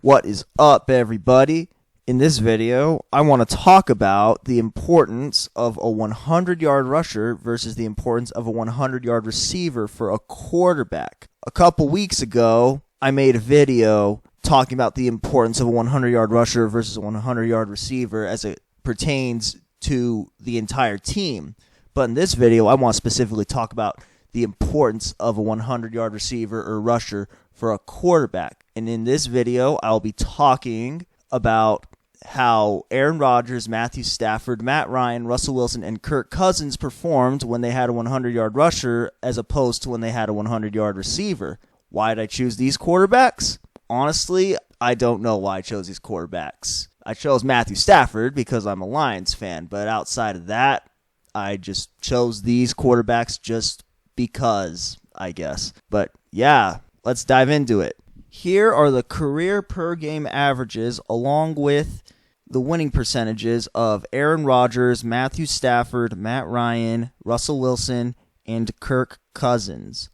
What is up, everybody? In this video, I want to talk about the importance of a 100-yard rusher versus the importance of a 100-yard receiver for a quarterback. A couple weeks ago, I made a video talking about the importance of a 100-yard rusher versus a 100-yard receiver as it pertains to the entire team. But in this video, I want to specifically talk about the importance of a 100-yard receiver or rusher for a quarterback. And in this video, I'll be talking about how Aaron Rodgers, Matthew Stafford, Matt Ryan, Russell Wilson, and Kirk Cousins performed when they had a 100-yard rusher as opposed to when they had a 100-yard receiver. Why did I choose these quarterbacks? Honestly, I don't know why I chose these quarterbacks. I chose Matthew Stafford because I'm a Lions fan, but outside of that, I just chose these quarterbacks just because, I guess. But yeah, let's dive into it. Here are the career per game averages along with the winning percentages of Aaron Rodgers, Matthew Stafford, Matt Ryan, Russell Wilson, and Kirk Cousins.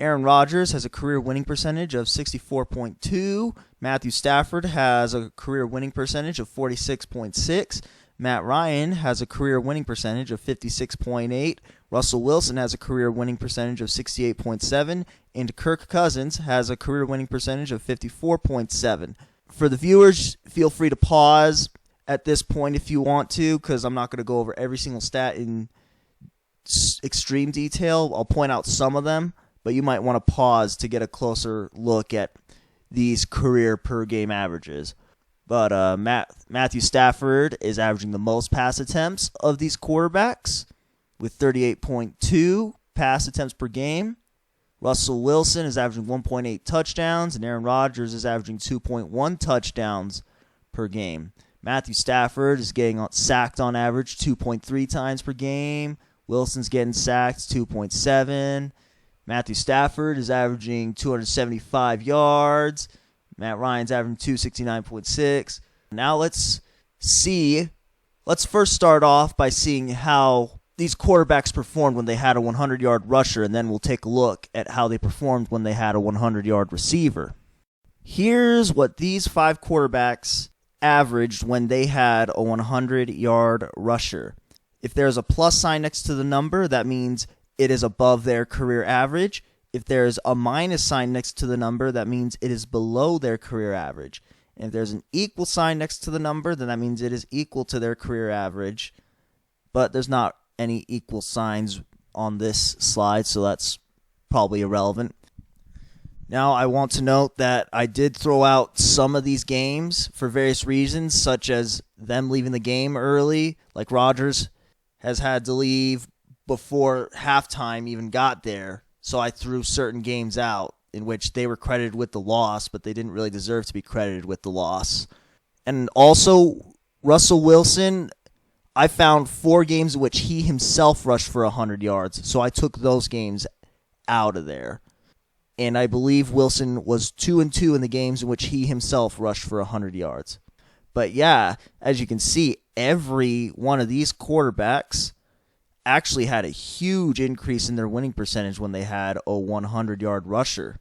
Aaron Rodgers has a career winning percentage of 64.2. Matthew Stafford has a career winning percentage of 46.6. Matt Ryan has a career winning percentage of 56.8. Russell Wilson has a career winning percentage of 68.7. And Kirk Cousins has a career winning percentage of 54.7. For the viewers, feel free to pause at this point if you want to, because I'm not going to go over every single stat in extreme detail. I'll point out some of them, but you might want to pause to get a closer look at these career per game averages. But Matthew Stafford is averaging the most pass attempts of these quarterbacks with 38.2 pass attempts per game. Russell Wilson is averaging 1.8 touchdowns, and Aaron Rodgers is averaging 2.1 touchdowns per game. Matthew Stafford is getting sacked on average 2.3 times per game. Wilson's getting sacked 2.7. Matthew Stafford is averaging 275 yards. Matt Ryan's averaging 269.6. Now let's first start off by seeing how these quarterbacks performed when they had a 100-yard rusher, and then we'll take a look at how they performed when they had a 100-yard receiver. Here's what these 5 quarterbacks averaged when they had a 100-yard rusher. If there's a plus sign next to the number, that means it is above their career average. If there's a minus sign next to the number, that means it is below their career average. And if there's an equal sign next to the number, then that means it is equal to their career average. But there's not any equal signs on this slide, so that's probably irrelevant. Now, I want to note that I did throw out some of these games for various reasons, such as them leaving the game early, like Rodgers has had to leave before halftime even got there. So I threw certain games out in which they were credited with the loss, but they didn't really deserve to be credited with the loss. And also, Russell Wilson, I found 4 games in which he himself rushed for 100 yards, so I took those games out of there. And I believe Wilson was 2-2 in the games in which he himself rushed for 100 yards. But yeah, as you can see, every one of these quarterbacks actually had a huge increase in their winning percentage when they had a 100-yard rusher.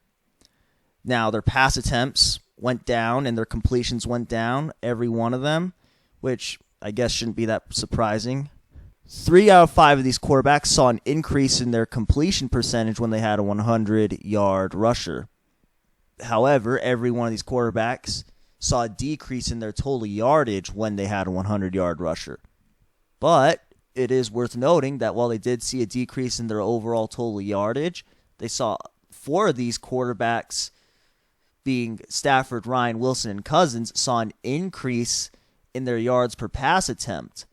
Now, their pass attempts went down and their completions went down, every one of them, which I guess shouldn't be that surprising. 3 out of 5 of these quarterbacks saw an increase in their completion percentage when they had a 100-yard rusher. However, every one of these quarterbacks saw a decrease in their total yardage when they had a 100-yard rusher. But it is worth noting that while they did see a decrease in their overall total yardage, they saw 4 of these quarterbacks, being Stafford, Ryan, Wilson, and Cousins, saw an increase in their yards per pass attempt.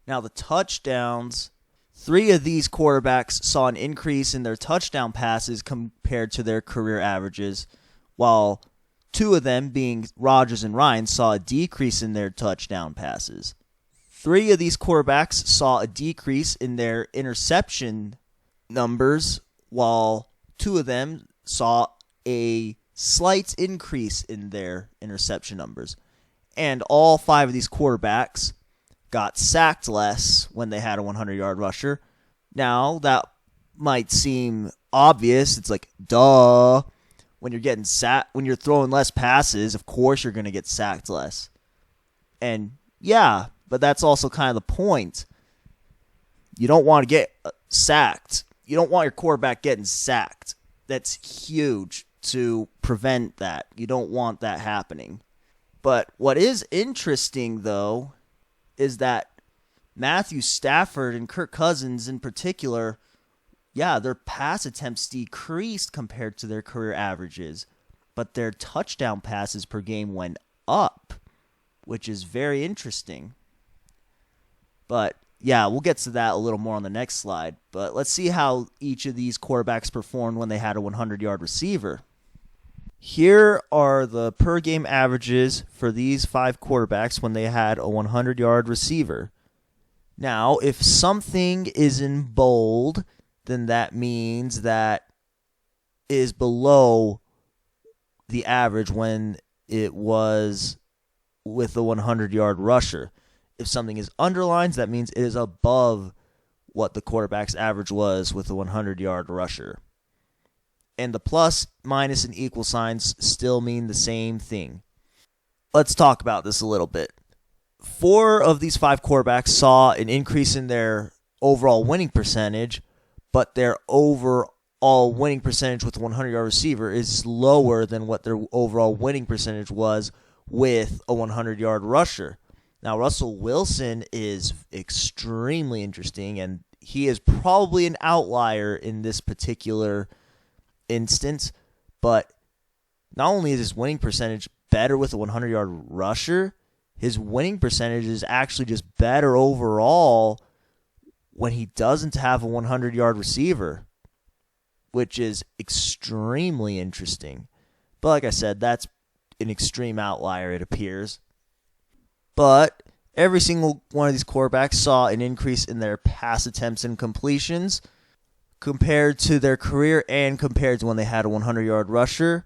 Now, the touchdowns, 3 of these quarterbacks saw an increase in their touchdown passes compared to their career averages, while 2 of them, being Rodgers and Ryan, saw a decrease in their touchdown passes. 3 of these quarterbacks saw a decrease in their interception numbers, while 2 of them saw a slight increase in their interception numbers. And all 5 of these quarterbacks got sacked less when they had a 100-yard rusher. Now, that might seem obvious. It's like, duh. when you're getting sacked, when you're throwing less passes, of course you're going to get sacked less. And yeah, but that's also kind of the point. You don't want to get sacked. You don't want your quarterback getting sacked. That's huge to prevent that. You don't want that happening. But what is interesting, though, is that Matthew Stafford and Kirk Cousins in particular, yeah, their pass attempts decreased compared to their career averages, but their touchdown passes per game went up, which is very interesting. But yeah, we'll get to that a little more on the next slide. But let's see how each of these quarterbacks performed when they had a 100-yard receiver. Here are the per-game averages for these 5 quarterbacks when they had a 100-yard receiver. Now, if something is in bold, then that means that it is below the average when it was with a 100-yard rusher. If something is underlined, that means it is above what the quarterback's average was with a 100-yard rusher. And the plus, minus, and equal signs still mean the same thing. Let's talk about this a little bit. 4 of these 5 quarterbacks saw an increase in their overall winning percentage, but their overall winning percentage with a 100-yard receiver is lower than what their overall winning percentage was with a 100-yard rusher. Now, Russell Wilson is extremely interesting, and he is probably an outlier in this particular instance, but not only is his winning percentage better with a 100-yard rusher, his winning percentage is actually just better overall when he doesn't have a 100-yard receiver, which is extremely interesting. But like I said, that's an extreme outlier, it appears. But every single one of these quarterbacks saw an increase in their pass attempts and completions compared to their career and compared to when they had a 100-yard rusher.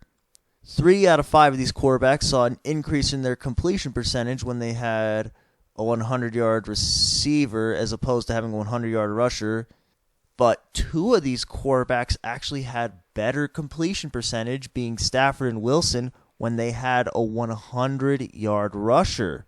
3 out of 5 of these quarterbacks saw an increase in their completion percentage when they had a 100-yard receiver as opposed to having a 100-yard rusher. But 2 of these quarterbacks actually had better completion percentage, being Stafford and Wilson, when they had a 100-yard rusher.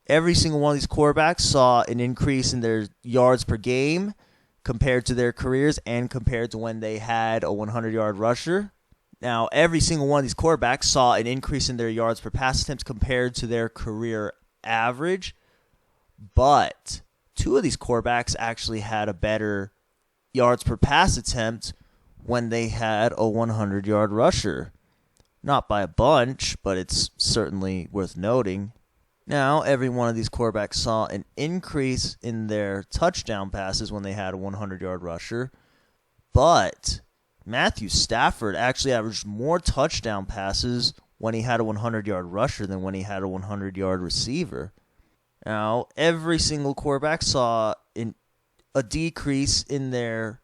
Every single one of these quarterbacks saw an increase in their yards per game compared to their careers and compared to when they had a 100-yard rusher. Now, every single one of these quarterbacks saw an increase in their yards per pass attempts compared to their career average, but 2 of these quarterbacks actually had a better yards per pass attempt when they had a 100-yard rusher. Not by a bunch, but it's certainly worth noting. Now, every one of these quarterbacks saw an increase in their touchdown passes when they had a 100-yard rusher, but Matthew Stafford actually averaged more touchdown passes when he had a 100-yard rusher than when he had a 100-yard receiver. Now, every single quarterback saw a decrease in their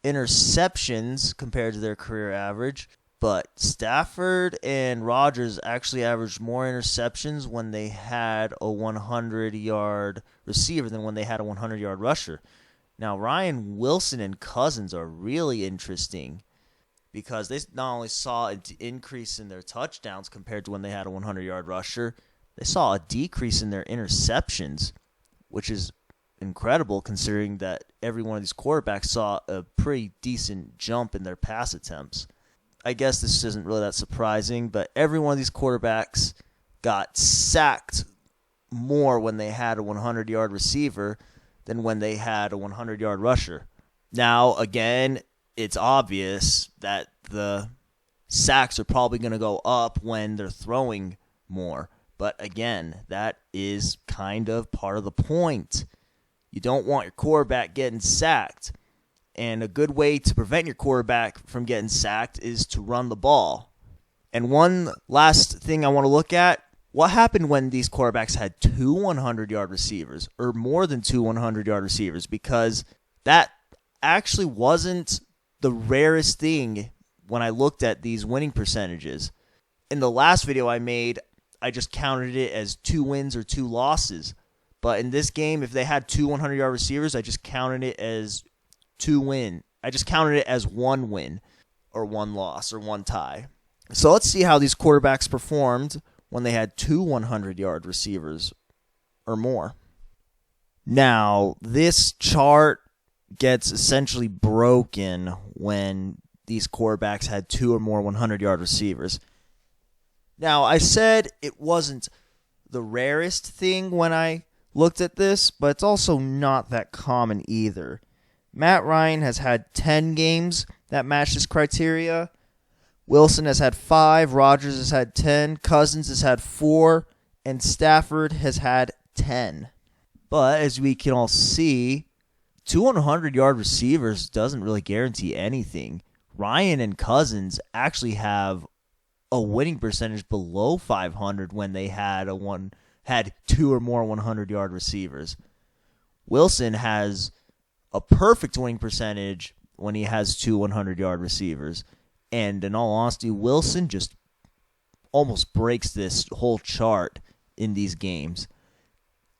interceptions compared to their career average, but Stafford and Rodgers actually averaged more interceptions when they had a 100-yard receiver than when they had a 100-yard rusher. Now, Ryan Wilson and Cousins are really interesting because they not only saw an increase in their touchdowns compared to when they had a 100-yard rusher, they saw a decrease in their interceptions, which is incredible considering that every one of these quarterbacks saw a pretty decent jump in their pass attempts. I guess this isn't really that surprising, but every one of these quarterbacks got sacked more when they had a 100-yard receiver than when they had a 100-yard rusher. Now, again, it's obvious that the sacks are probably going to go up when they're throwing more. But again, that is kind of part of the point. You don't want your quarterback getting sacked. And a good way to prevent your quarterback from getting sacked is to run the ball. And one last thing I want to look at, what happened when these quarterbacks had 2 100-yard receivers or more than 2 100-yard receivers? Because that actually wasn't the rarest thing when I looked at these winning percentages. In the last video I made, I just counted it as 2 wins or 2 losses. But in this game, if they had 2 100-yard receivers, I just counted it as 2 win. I just counted it as 1 win or 1 loss or 1 tie. So let's see how these quarterbacks performed when they had two 100-yard receivers or more. Now, this chart gets essentially broken when these quarterbacks had two or more 100-yard receivers. Now, I said it wasn't the rarest thing when I looked at this, but it's also not that common either. Matt Ryan has had 10 games that match this criteria. Wilson has had 5, Rodgers has had 10, Cousins has had 4, and Stafford has had 10. But as we can all see, two 100-yard receivers doesn't really guarantee anything. Ryan and Cousins actually have a winning percentage below 500 when they had two or more 100-yard receivers. Wilson has a perfect winning percentage when he has two 100-yard receivers. And in all honesty, Wilson just almost breaks this whole chart in these games.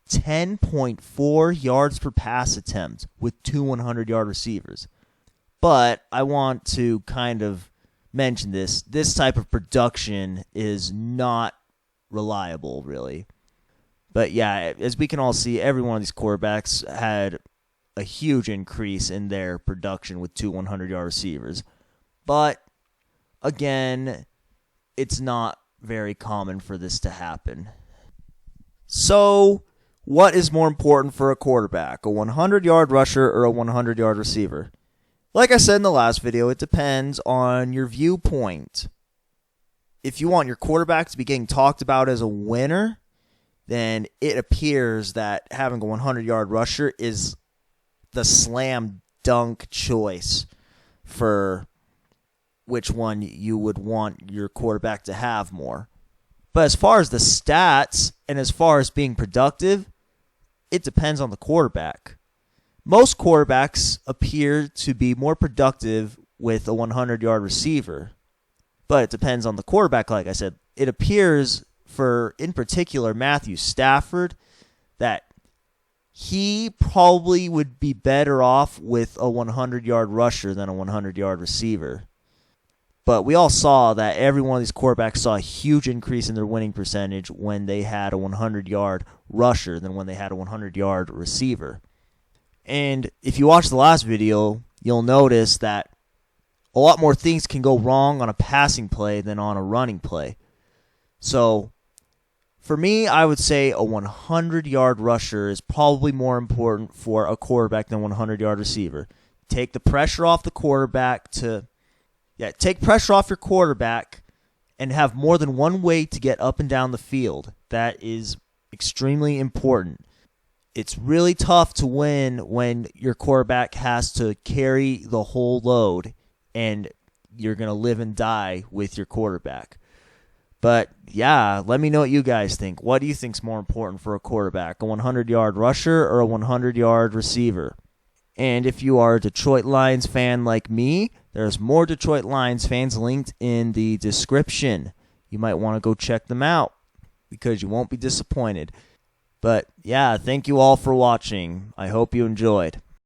10.4 yards per pass attempt with two 100-yard receivers. But I want to kind of mention this. This type of production is not reliable, really. But yeah, as we can all see, every one of these quarterbacks had a huge increase in their production with two 100-yard receivers. But again, it's not very common for this to happen. So, what is more important for a quarterback, a 100-yard rusher or a 100-yard receiver? Like I said in the last video, it depends on your viewpoint. If you want your quarterback to be getting talked about as a winner, then it appears that having a 100-yard rusher is the slam dunk choice for which one you would want your quarterback to have more. But as far as the stats and as far as being productive, it depends on the quarterback. Most quarterbacks appear to be more productive with a 100-yard receiver, but it depends on the quarterback, like I said. It appears for, in particular, Matthew Stafford, that he probably would be better off with a 100-yard rusher than a 100-yard receiver. But we all saw that every one of these quarterbacks saw a huge increase in their winning percentage when they had a 100-yard rusher than when they had a 100-yard receiver. And if you watch the last video, you'll notice that a lot more things can go wrong on a passing play than on a running play. So, for me, I would say a 100-yard rusher is probably more important for a quarterback than a 100-yard receiver. Take the pressure off the quarterback take pressure off your quarterback and have more than one way to get up and down the field. That is extremely important. It's really tough to win when your quarterback has to carry the whole load and you're going to live and die with your quarterback. But yeah, let me know what you guys think. What do you think is more important for a quarterback, a 100-yard rusher or a 100-yard receiver? And if you are a Detroit Lions fan like me, there's more Detroit Lions fans linked in the description. You might want to go check them out because you won't be disappointed. But yeah, thank you all for watching. I hope you enjoyed.